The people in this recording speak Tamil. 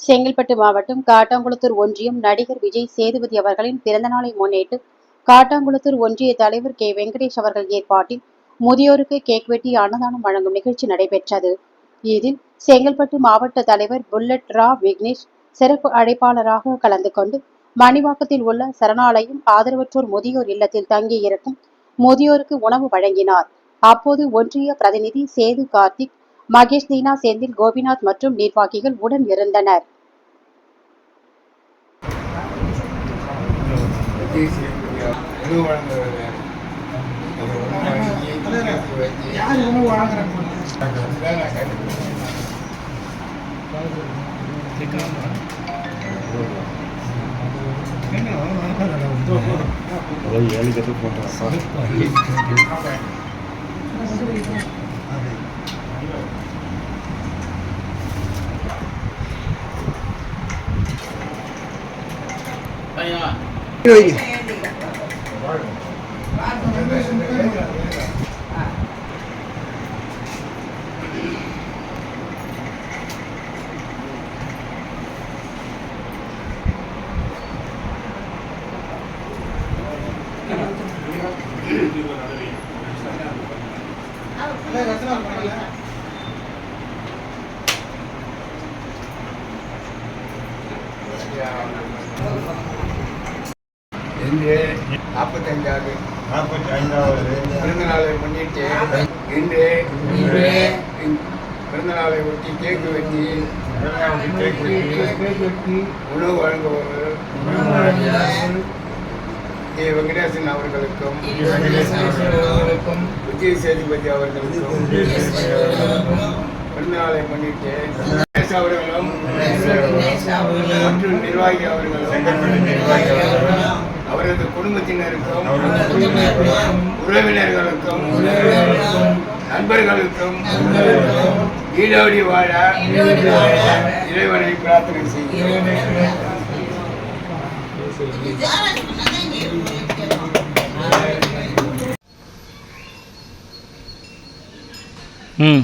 செங்கல்பட்டு மாவட்டம் காட்டாங்குளத்தூர் ஒன்றியம் நடிகர் விஜய் சேதுபதி அவர்களின் பிறந்தநாளை முன்னிட்டு காட்டாங்குளத்தூர் ஒன்றிய தலைவர் கே வெங்கடேஷ் அவர்கள் ஏற்பாட்டில் முதியோருக்கு கேக் வெட்டி அன்னதானம் வழங்கும் நிகழ்ச்சி நடைபெற்றது. இதில் செங்கல்பட்டு மாவட்ட தலைவர் புல்லட் ரா விக்னேஷ் சிறப்பு அழைப்பாளராக கலந்து கொண்டு மணிவாக்கத்தில் உள்ள சரணாலயம் ஆதரவற்றோர் முதியோர் இல்லத்தில் தங்கியிருக்கும் முதியோருக்கு உணவு வழங்கினார். அப்போது ஒன்றிய பிரதிநிதி சேது கார்த்திக், மகேஷ் தீனா, செந்தில், கோபிநாத் மற்றும் நிர்வாகிகள் உடன் இருந்தனர். இன்று 45வது பிறந்தநாளை முன்னிட்டு இன்று பிறந்தநாளை ஒட்டி கேக்கு வெட்டி உணவு வழங்குபவர்கள் கே வெங்கடேசன் அவர்களுக்கும் விஜய் சேதுபதி அவர்களுக்கும் பிறந்தநாளை முன்னிட்டு அவர்களும் மற்றும் நிர்வாகி அவர்களும் அவரது குடும்பத்தினருக்கும் உறவினர்களுக்கும் நண்பர்களுக்கும் ஈடோடி வாழ இறைவனை பிரார்த்தனை செய்கிறேன். ம்